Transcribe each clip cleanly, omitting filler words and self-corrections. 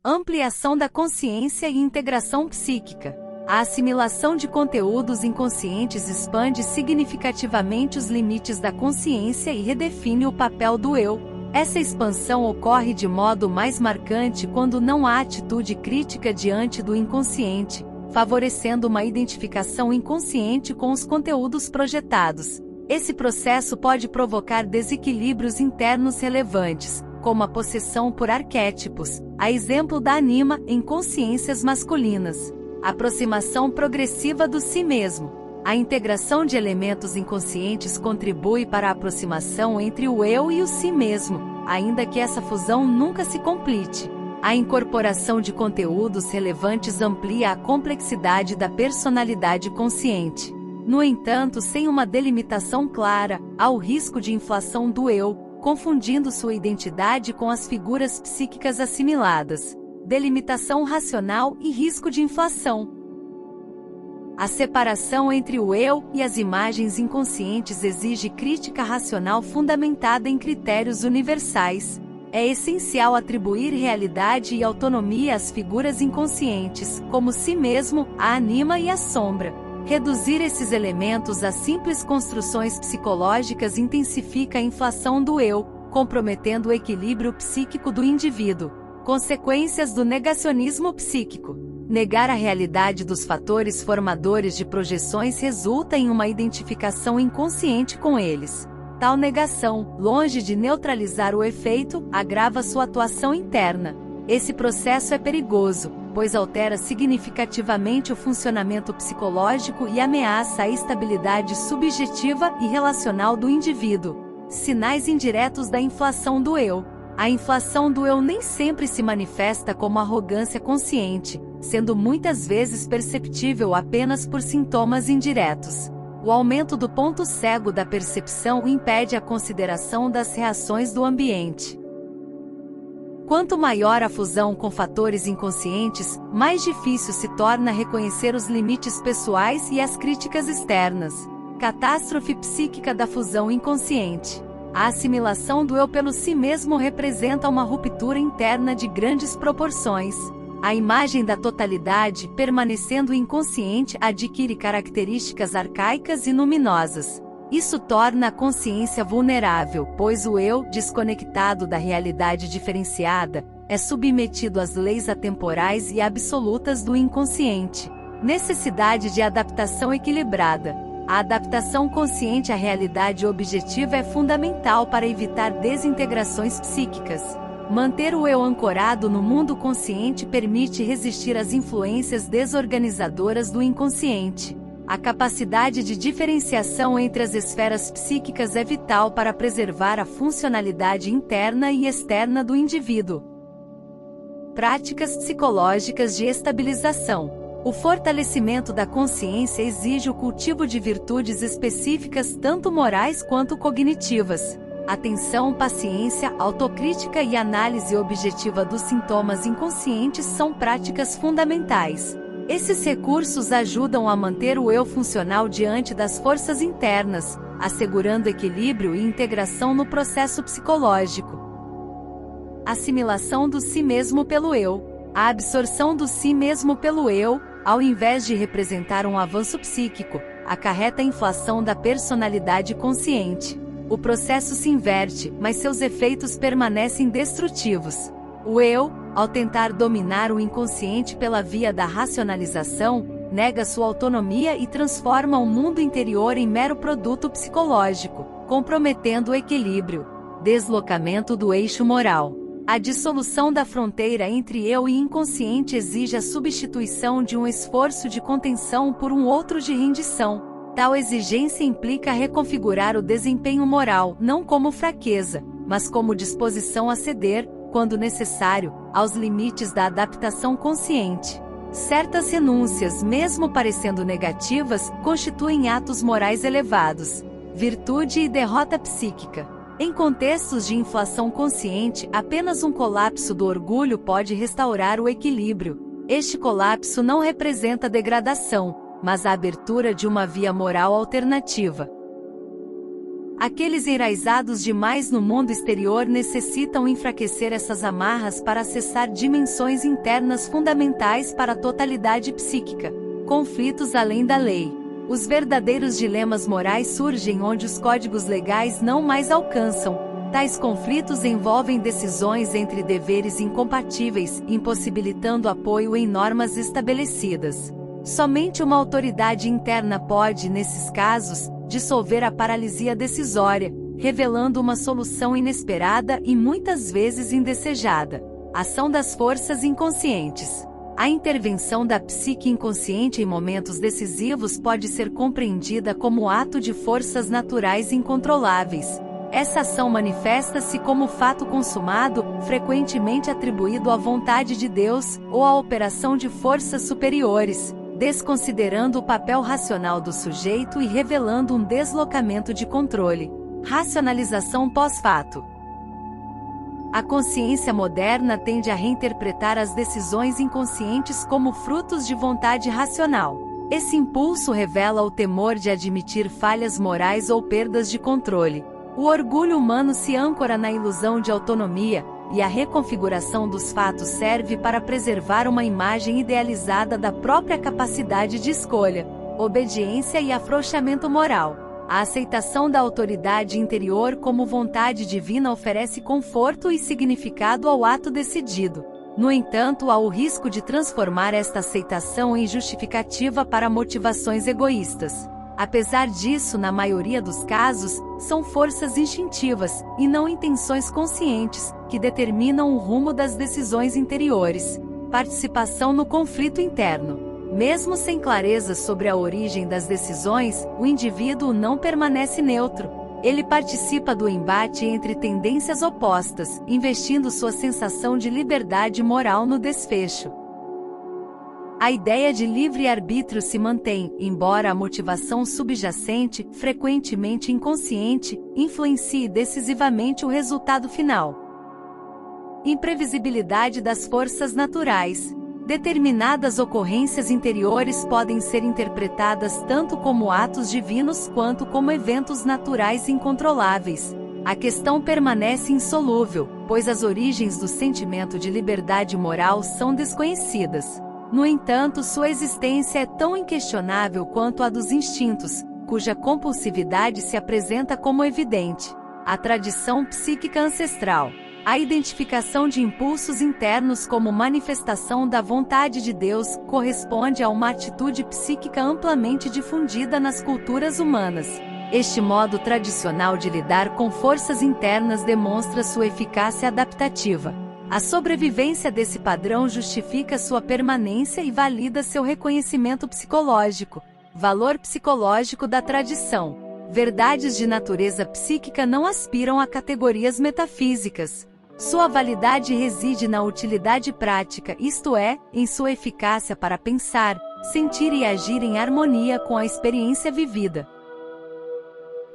Ampliação da consciência e integração psíquica. A assimilação de conteúdos inconscientes expande significativamente os limites da consciência e redefine o papel do eu. Essa expansão ocorre de modo mais marcante quando não há atitude crítica diante do inconsciente, favorecendo uma identificação inconsciente com os conteúdos projetados. Esse processo pode provocar desequilíbrios internos relevantes, como a possessão por arquétipos, a exemplo da anima em consciências masculinas. Aproximação progressiva do si mesmo. A integração de elementos inconscientes contribui para a aproximação entre o eu e o si mesmo, ainda que essa fusão nunca se complete. A incorporação de conteúdos relevantes amplia a complexidade da personalidade consciente. No entanto, sem uma delimitação clara, há o risco de inflação do eu, confundindo sua identidade com as figuras psíquicas assimiladas. Delimitação racional e risco de inflação. A separação entre o eu e as imagens inconscientes exige crítica racional fundamentada em critérios universais. É essencial atribuir realidade e autonomia às figuras inconscientes, como si mesmo, a anima e a sombra. Reduzir esses elementos a simples construções psicológicas intensifica a inflação do eu, comprometendo o equilíbrio psíquico do indivíduo. Consequências do negacionismo psíquico. Negar a realidade dos fatores formadores de projeções resulta em uma identificação inconsciente com eles. Tal negação, longe de neutralizar o efeito, agrava sua atuação interna. Esse processo é perigoso, pois altera significativamente o funcionamento psicológico e ameaça a estabilidade subjetiva e relacional do indivíduo. Sinais indiretos da inflação do eu. A inflação do eu nem sempre se manifesta como arrogância consciente, sendo muitas vezes perceptível apenas por sintomas indiretos. O aumento do ponto cego da percepção impede a consideração das reações do ambiente. Quanto maior a fusão com fatores inconscientes, mais difícil se torna reconhecer os limites pessoais e as críticas externas. Catástrofe psíquica da fusão inconsciente. A assimilação do eu pelo si mesmo representa uma ruptura interna de grandes proporções. A imagem da totalidade, permanecendo inconsciente, adquire características arcaicas e luminosas. Isso torna a consciência vulnerável, pois o eu, desconectado da realidade diferenciada, é submetido às leis atemporais e absolutas do inconsciente. Necessidade de adaptação equilibrada. A adaptação consciente à realidade objetiva é fundamental para evitar desintegrações psíquicas. Manter o eu ancorado no mundo consciente permite resistir às influências desorganizadoras do inconsciente. A capacidade de diferenciação entre as esferas psíquicas é vital para preservar a funcionalidade interna e externa do indivíduo. Práticas psicológicas de estabilização. O fortalecimento da consciência exige o cultivo de virtudes específicas tanto morais quanto cognitivas. Atenção, paciência, autocrítica e análise objetiva dos sintomas inconscientes são práticas fundamentais. Esses recursos ajudam a manter o eu funcional diante das forças internas, assegurando equilíbrio e integração no processo psicológico. Assimilação do si mesmo pelo eu. A absorção do si mesmo pelo eu, ao invés de representar um avanço psíquico, acarreta a inflação da personalidade consciente. O processo se inverte, mas seus efeitos permanecem destrutivos. O eu, ao tentar dominar o inconsciente pela via da racionalização, nega sua autonomia e transforma o mundo interior em mero produto psicológico, comprometendo o equilíbrio. Deslocamento do eixo moral. A dissolução da fronteira entre eu e inconsciente exige a substituição de um esforço de contenção por um outro de rendição. Tal exigência implica reconfigurar o desempenho moral, não como fraqueza, mas como disposição a ceder, quando necessário, aos limites da adaptação consciente. Certas renúncias, mesmo parecendo negativas, constituem atos morais elevados. Virtude e derrota psíquica. Em contextos de inflação consciente, apenas um colapso do orgulho pode restaurar o equilíbrio. Este colapso não representa degradação, mas a abertura de uma via moral alternativa. Aqueles enraizados demais no mundo exterior necessitam enfraquecer essas amarras para acessar dimensões internas fundamentais para a totalidade psíquica. Conflitos além da lei. Os verdadeiros dilemas morais surgem onde os códigos legais não mais alcançam. Tais conflitos envolvem decisões entre deveres incompatíveis, impossibilitando apoio em normas estabelecidas. Somente uma autoridade interna pode, nesses casos, dissolver a paralisia decisória, revelando uma solução inesperada e muitas vezes indesejada. Ação das forças inconscientes. A intervenção da psique inconsciente em momentos decisivos pode ser compreendida como ato de forças naturais incontroláveis. Essa ação manifesta-se como fato consumado, frequentemente atribuído à vontade de Deus, ou à operação de forças superiores, desconsiderando o papel racional do sujeito e revelando um deslocamento de controle. Racionalização pós-fato. A consciência moderna tende a reinterpretar as decisões inconscientes como frutos de vontade racional. Esse impulso revela o temor de admitir falhas morais ou perdas de controle. O orgulho humano se âncora na ilusão de autonomia, e a reconfiguração dos fatos serve para preservar uma imagem idealizada da própria capacidade de escolha, obediência e afrouxamento moral. A aceitação da autoridade interior como vontade divina oferece conforto e significado ao ato decidido. No entanto, há o risco de transformar esta aceitação em justificativa para motivações egoístas. Apesar disso, na maioria dos casos, são forças instintivas, e não intenções conscientes, que determinam o rumo das decisões interiores. Participação no conflito interno. Mesmo sem clareza sobre a origem das decisões, o indivíduo não permanece neutro. Ele participa do embate entre tendências opostas, investindo sua sensação de liberdade moral no desfecho. A ideia de livre-arbítrio se mantém, embora a motivação subjacente, frequentemente inconsciente, influencie decisivamente o resultado final. Imprevisibilidade das forças naturais. Determinadas ocorrências interiores podem ser interpretadas tanto como atos divinos quanto como eventos naturais incontroláveis. A questão permanece insolúvel, pois as origens do sentimento de liberdade moral são desconhecidas. No entanto, sua existência é tão inquestionável quanto a dos instintos, cuja compulsividade se apresenta como evidente. A tradição psíquica ancestral. A identificação de impulsos internos como manifestação da vontade de Deus corresponde a uma atitude psíquica amplamente difundida nas culturas humanas. Este modo tradicional de lidar com forças internas demonstra sua eficácia adaptativa. A sobrevivência desse padrão justifica sua permanência e valida seu reconhecimento psicológico. Valor psicológico da tradição. Verdades de natureza psíquica não aspiram a categorias metafísicas. Sua validade reside na utilidade prática, isto é, em sua eficácia para pensar, sentir e agir em harmonia com a experiência vivida.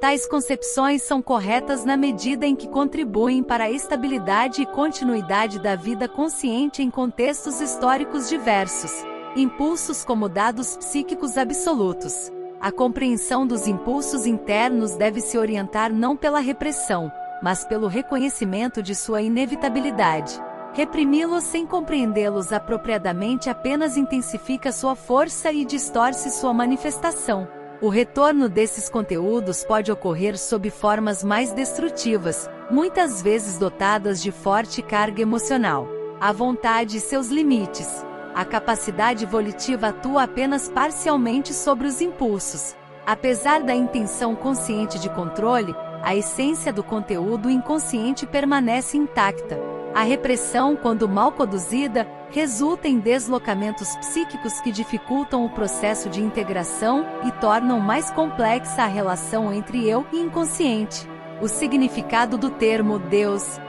Tais concepções são corretas na medida em que contribuem para a estabilidade e continuidade da vida consciente em contextos históricos diversos. Impulsos como dados psíquicos absolutos. A compreensão dos impulsos internos deve se orientar não pela repressão, mas pelo reconhecimento de sua inevitabilidade. Reprimi-los sem compreendê-los apropriadamente apenas intensifica sua força e distorce sua manifestação. O retorno desses conteúdos pode ocorrer sob formas mais destrutivas, muitas vezes dotadas de forte carga emocional. A vontade e seus limites. A capacidade volitiva atua apenas parcialmente sobre os impulsos. Apesar da intenção consciente de controle, a essência do conteúdo inconsciente permanece intacta. A repressão, quando mal conduzida, resulta em deslocamentos psíquicos que dificultam o processo de integração e tornam mais complexa a relação entre eu e inconsciente. O significado do termo Deus.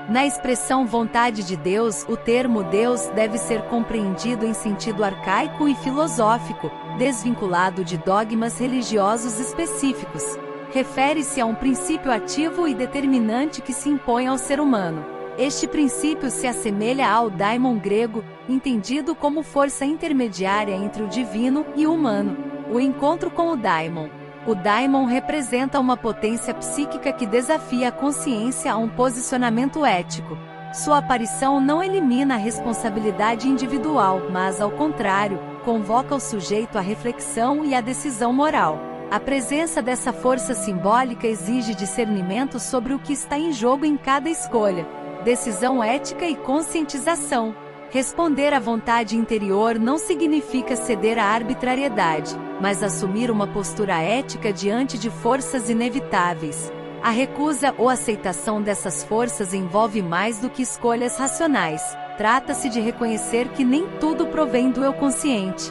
Na expressão vontade de Deus, o termo Deus deve ser compreendido em sentido arcaico e filosófico, desvinculado de dogmas religiosos específicos. Refere-se a um princípio ativo e determinante que se impõe ao ser humano. Este princípio se assemelha ao daimon grego, entendido como força intermediária entre o divino e o humano. O encontro com o daimon. O daimon representa uma potência psíquica que desafia a consciência a um posicionamento ético. Sua aparição não elimina a responsabilidade individual, mas, ao contrário, convoca o sujeito à reflexão e à decisão moral. A presença dessa força simbólica exige discernimento sobre o que está em jogo em cada escolha, decisão ética e conscientização. Responder à vontade interior não significa ceder à arbitrariedade, mas assumir uma postura ética diante de forças inevitáveis. A recusa ou aceitação dessas forças envolve mais do que escolhas racionais. Trata-se de reconhecer que nem tudo provém do eu consciente.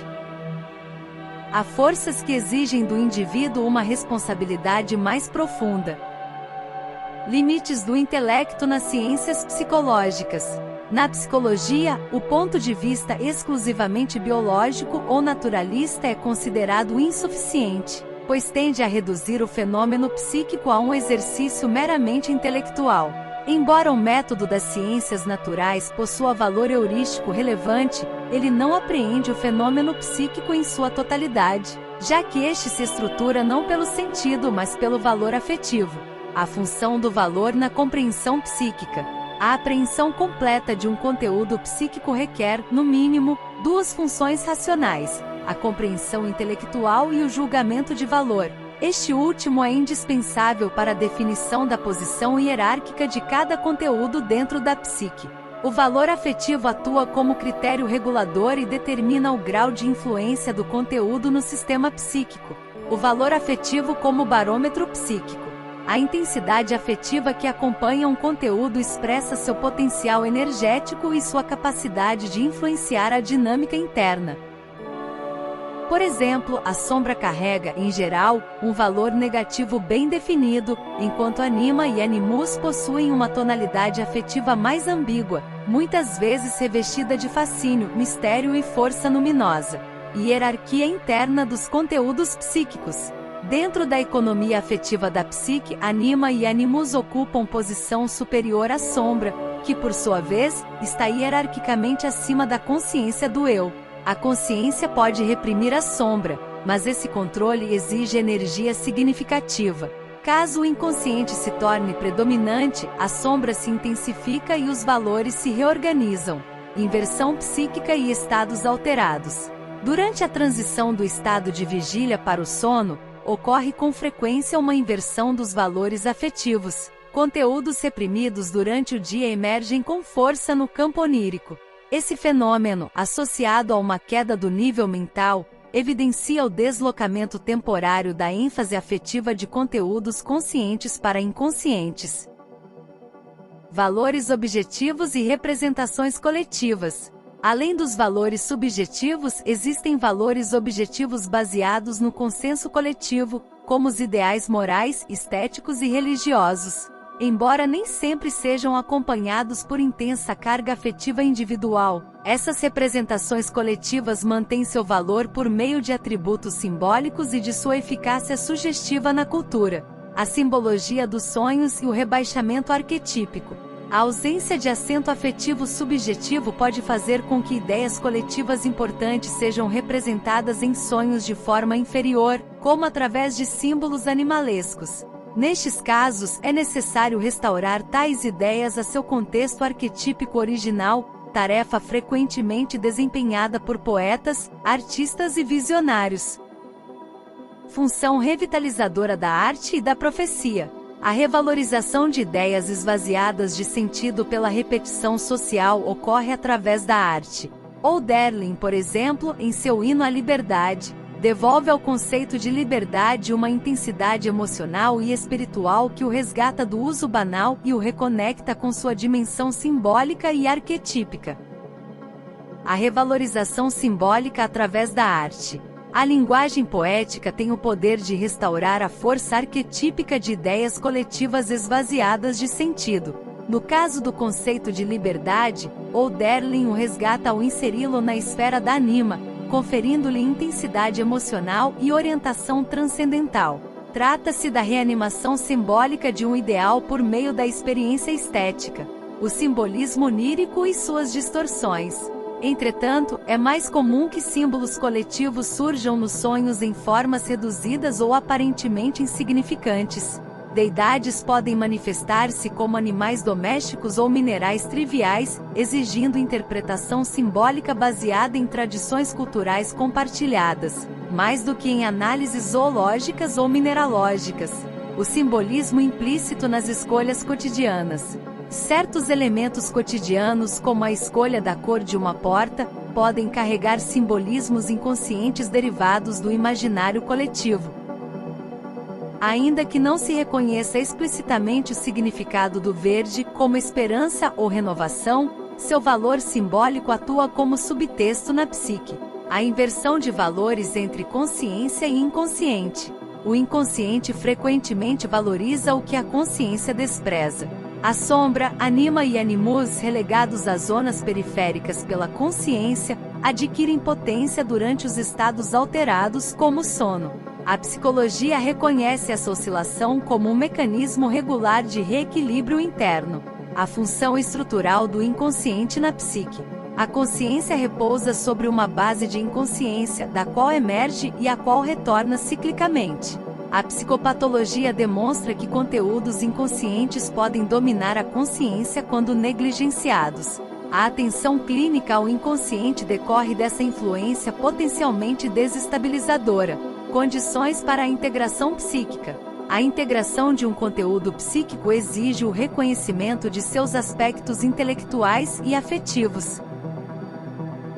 Há forças que exigem do indivíduo uma responsabilidade mais profunda. Limites do intelecto nas ciências psicológicas. Na psicologia, o ponto de vista exclusivamente biológico ou naturalista é considerado insuficiente, pois tende a reduzir o fenômeno psíquico a um exercício meramente intelectual. Embora o método das ciências naturais possua valor heurístico relevante, ele não apreende o fenômeno psíquico em sua totalidade, já que este se estrutura não pelo sentido, mas pelo valor afetivo. A função do valor na compreensão psíquica. A apreensão completa de um conteúdo psíquico requer, no mínimo, duas funções racionais: a compreensão intelectual e o julgamento de valor. Este último é indispensável para a definição da posição hierárquica de cada conteúdo dentro da psique. O valor afetivo atua como critério regulador e determina o grau de influência do conteúdo no sistema psíquico. O valor afetivo como barômetro psíquico. A intensidade afetiva que acompanha um conteúdo expressa seu potencial energético e sua capacidade de influenciar a dinâmica interna. Por exemplo, a sombra carrega, em geral, um valor negativo bem definido, enquanto anima e animus possuem uma tonalidade afetiva mais ambígua, muitas vezes revestida de fascínio, mistério e força luminosa. Hierarquia interna dos conteúdos psíquicos. Dentro da economia afetiva da psique, anima e animus ocupam posição superior à sombra, que por sua vez, está hierarquicamente acima da consciência do eu. A consciência pode reprimir a sombra, mas esse controle exige energia significativa. Caso o inconsciente se torne predominante, a sombra se intensifica e os valores se reorganizam. Inversão psíquica e estados alterados. Durante a transição do estado de vigília para o sono, ocorre com frequência uma inversão dos valores afetivos. Conteúdos reprimidos durante o dia emergem com força no campo onírico. Esse fenômeno, associado a uma queda do nível mental, evidencia o deslocamento temporário da ênfase afetiva de conteúdos conscientes para inconscientes. Valores objetivos e representações coletivas. Além dos valores subjetivos, existem valores objetivos baseados no consenso coletivo, como os ideais morais, estéticos e religiosos. Embora nem sempre sejam acompanhados por intensa carga afetiva individual, essas representações coletivas mantêm seu valor por meio de atributos simbólicos e de sua eficácia sugestiva na cultura. A simbologia dos sonhos e o rebaixamento arquetípico. A ausência de acento afetivo subjetivo pode fazer com que ideias coletivas importantes sejam representadas em sonhos de forma inferior, como através de símbolos animalescos. Nestes casos, é necessário restaurar tais ideias a seu contexto arquetípico original, tarefa frequentemente desempenhada por poetas, artistas e visionários. Função revitalizadora da arte e da profecia. A revalorização de ideias esvaziadas de sentido pela repetição social ocorre através da arte. Hölderlin, por exemplo, em seu Hino à Liberdade, devolve ao conceito de liberdade uma intensidade emocional e espiritual que o resgata do uso banal e o reconecta com sua dimensão simbólica e arquetípica. A revalorização simbólica através da arte. A linguagem poética tem o poder de restaurar a força arquetípica de ideias coletivas esvaziadas de sentido. No caso do conceito de liberdade, Hölderlin o resgata ao inseri-lo na esfera da anima, conferindo-lhe intensidade emocional e orientação transcendental. Trata-se da reanimação simbólica de um ideal por meio da experiência estética. O simbolismo onírico e suas distorções. Entretanto, é mais comum que símbolos coletivos surjam nos sonhos em formas reduzidas ou aparentemente insignificantes. Deidades podem manifestar-se como animais domésticos ou minerais triviais, exigindo interpretação simbólica baseada em tradições culturais compartilhadas, mais do que em análises zoológicas ou mineralógicas. O simbolismo implícito nas escolhas cotidianas. Certos elementos cotidianos, como a escolha da cor de uma porta, podem carregar simbolismos inconscientes derivados do imaginário coletivo. Ainda que não se reconheça explicitamente o significado do verde, como esperança ou renovação, seu valor simbólico atua como subtexto na psique. A inversão de valores entre consciência e inconsciente. O inconsciente frequentemente valoriza o que a consciência despreza. A sombra, anima e animus, relegados às zonas periféricas pela consciência, adquirem potência durante os estados alterados, como o sono. A psicologia reconhece essa oscilação como um mecanismo regular de reequilíbrio interno. A função estrutural do inconsciente na psique. A consciência repousa sobre uma base de inconsciência, da qual emerge e a qual retorna ciclicamente. A psicopatologia demonstra que conteúdos inconscientes podem dominar a consciência quando negligenciados. A atenção clínica ao inconsciente decorre dessa influência potencialmente desestabilizadora. Condições para a integração psíquica. A integração de um conteúdo psíquico exige o reconhecimento de seus aspectos intelectuais e afetivos.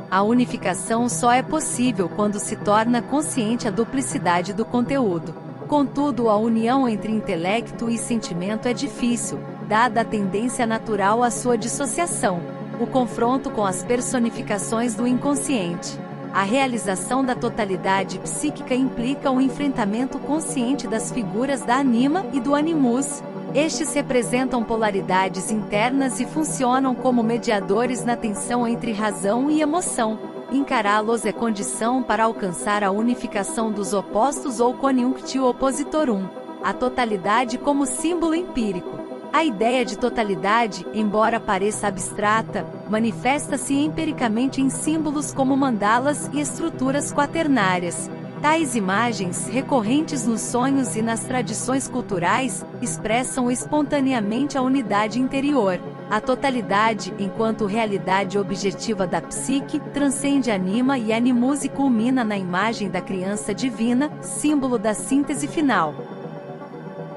A unificação só é possível quando se torna consciente a duplicidade do conteúdo. Contudo, a união entre intelecto e sentimento é difícil, dada a tendência natural à sua dissociação, o confronto com as personificações do inconsciente. A realização da totalidade psíquica implica o enfrentamento consciente das figuras da anima e do animus. Estes representam polaridades internas e funcionam como mediadores na tensão entre razão e emoção. Encará-los é condição para alcançar a unificação dos opostos ou conjunctio oppositorum. A totalidade como símbolo empírico. A ideia de totalidade, embora pareça abstrata, manifesta-se empiricamente em símbolos como mandalas e estruturas quaternárias. Tais imagens, recorrentes nos sonhos e nas tradições culturais, expressam espontaneamente a unidade interior. A totalidade, enquanto realidade objetiva da psique, transcende anima e animus e culmina na imagem da criança divina, símbolo da síntese final.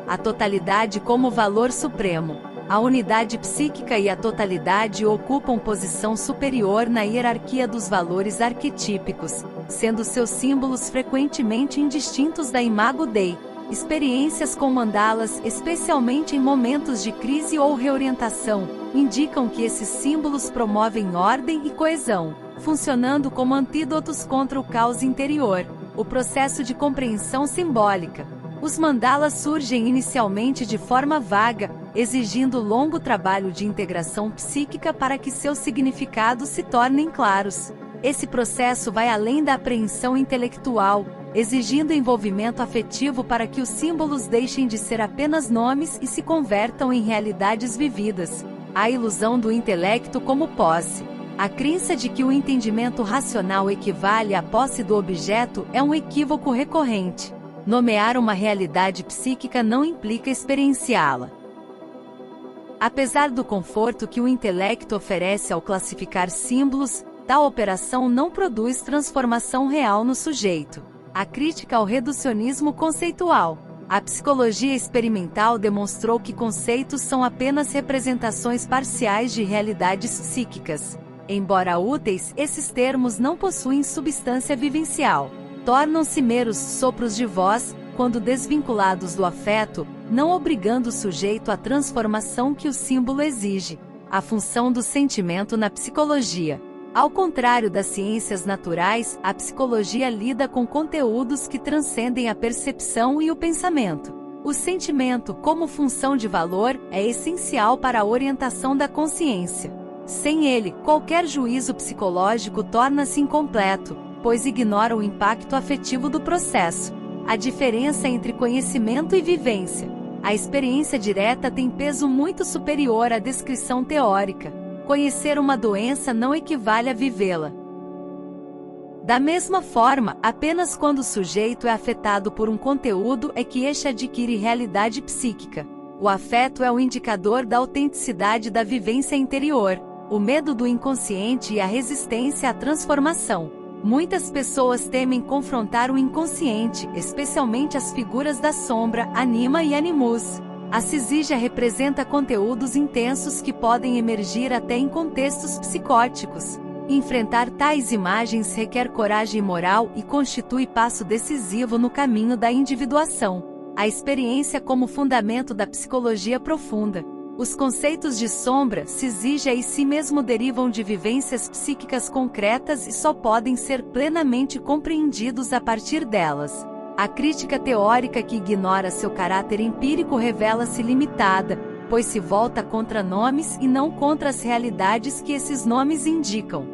A totalidade como valor supremo. A unidade psíquica e a totalidade ocupam posição superior na hierarquia dos valores arquetípicos, sendo seus símbolos frequentemente indistintos da imago Dei. Experiências com mandalas, especialmente em momentos de crise ou reorientação, indicam que esses símbolos promovem ordem e coesão, funcionando como antídotos contra o caos interior. O processo de compreensão simbólica. Os mandalas surgem inicialmente de forma vaga, exigindo longo trabalho de integração psíquica para que seus significados se tornem claros. Esse processo vai além da apreensão intelectual, exigindo envolvimento afetivo para que os símbolos deixem de ser apenas nomes e se convertam em realidades vividas. A ilusão do intelecto como posse. A crença de que o entendimento racional equivale à posse do objeto é um equívoco recorrente. Nomear uma realidade psíquica não implica experienciá-la. Apesar do conforto que o intelecto oferece ao classificar símbolos, tal operação não produz transformação real no sujeito. A crítica ao reducionismo conceitual. A psicologia experimental demonstrou que conceitos são apenas representações parciais de realidades psíquicas. Embora úteis, esses termos não possuem substância vivencial. Tornam-se meros sopros de voz, quando desvinculados do afeto, não obrigando o sujeito à transformação que o símbolo exige. A função do sentimento na psicologia. Ao contrário das ciências naturais, a psicologia lida com conteúdos que transcendem a percepção e o pensamento. O sentimento, como função de valor, é essencial para a orientação da consciência. Sem ele, qualquer juízo psicológico torna-se incompleto, pois ignora o impacto afetivo do processo. A diferença entre conhecimento e vivência. A experiência direta tem peso muito superior à descrição teórica. Conhecer uma doença não equivale a vivê-la. Da mesma forma, apenas quando o sujeito é afetado por um conteúdo é que este adquire realidade psíquica. O afeto é o indicador da autenticidade da vivência interior, o medo do inconsciente e a resistência à transformação. Muitas pessoas temem confrontar o inconsciente, especialmente as figuras da sombra, anima e animus. A cisígia representa conteúdos intensos que podem emergir até em contextos psicóticos. Enfrentar tais imagens requer coragem moral e constitui passo decisivo no caminho da individuação. A experiência como fundamento da psicologia profunda. Os conceitos de sombra, cisígia e si mesmo derivam de vivências psíquicas concretas e só podem ser plenamente compreendidos a partir delas. A crítica teórica que ignora seu caráter empírico revela-se limitada, pois se volta contra nomes e não contra as realidades que esses nomes indicam.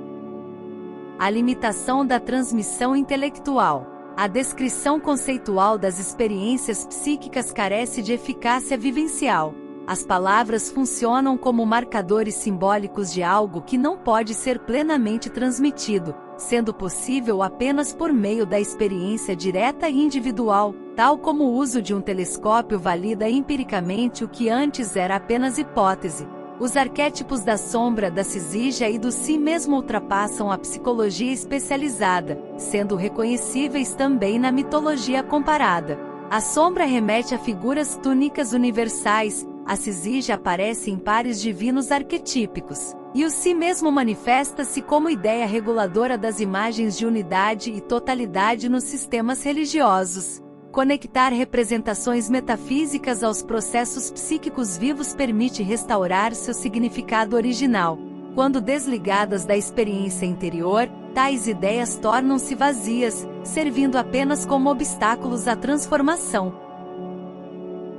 A limitação da transmissão intelectual. A descrição conceitual das experiências psíquicas carece de eficácia vivencial. As palavras funcionam como marcadores simbólicos de algo que não pode ser plenamente transmitido, sendo possível apenas por meio da experiência direta e individual, tal como o uso de um telescópio valida empiricamente o que antes era apenas hipótese. Os arquétipos da sombra, da cisígia e do si mesmo ultrapassam a psicologia especializada, sendo reconhecíveis também na mitologia comparada. A sombra remete a figuras túnicas universais, a cisígia aparece em pares divinos arquetípicos, e o si mesmo manifesta-se como ideia reguladora das imagens de unidade e totalidade nos sistemas religiosos. Conectar representações metafísicas aos processos psíquicos vivos permite restaurar seu significado original. Quando desligadas da experiência interior, tais ideias tornam-se vazias, servindo apenas como obstáculos à transformação.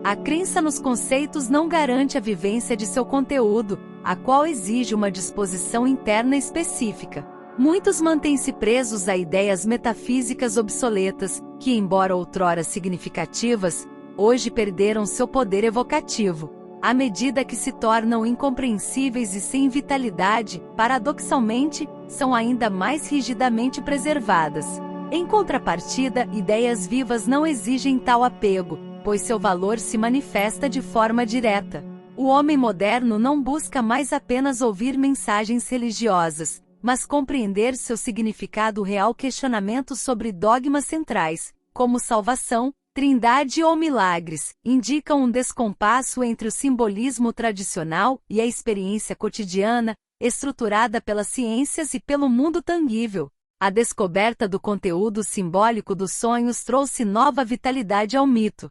A crença nos conceitos não garante a vivência de seu conteúdo, a qual exige uma disposição interna específica. Muitos mantêm-se presos a ideias metafísicas obsoletas, que, embora outrora significativas, hoje perderam seu poder evocativo. À medida que se tornam incompreensíveis e sem vitalidade, paradoxalmente, são ainda mais rigidamente preservadas. Em contrapartida, ideias vivas não exigem tal apego, pois seu valor se manifesta de forma direta. O homem moderno não busca mais apenas ouvir mensagens religiosas, mas compreender seu significado real. Questionamentos sobre dogmas centrais, como salvação, trindade ou milagres, indicam um descompasso entre o simbolismo tradicional e a experiência cotidiana, estruturada pelas ciências e pelo mundo tangível. A descoberta do conteúdo simbólico dos sonhos trouxe nova vitalidade ao mito.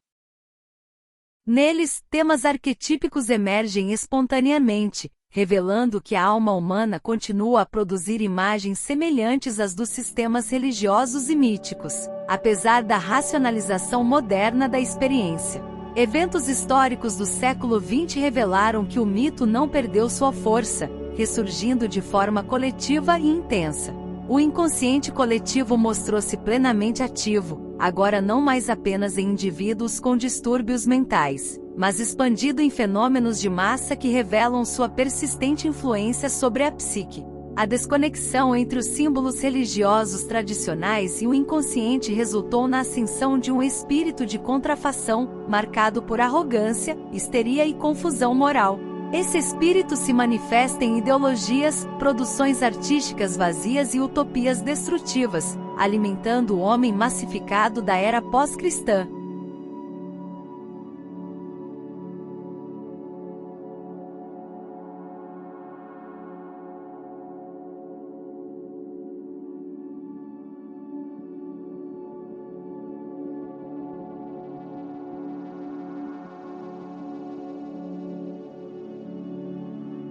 Neles, temas arquetípicos emergem espontaneamente, revelando que a alma humana continua a produzir imagens semelhantes às dos sistemas religiosos e míticos, apesar da racionalização moderna da experiência. Eventos históricos do século XX revelaram que o mito não perdeu sua força, ressurgindo de forma coletiva e intensa. O inconsciente coletivo mostrou-se plenamente ativo, agora não mais apenas em indivíduos com distúrbios mentais, mas expandido em fenômenos de massa que revelam sua persistente influência sobre a psique. A desconexão entre os símbolos religiosos tradicionais e o inconsciente resultou na ascensão de um espírito de contrafação, marcado por arrogância, histeria e confusão moral. Esse espírito se manifesta em ideologias, produções artísticas vazias e utopias destrutivas, alimentando o homem massificado da era pós-cristã.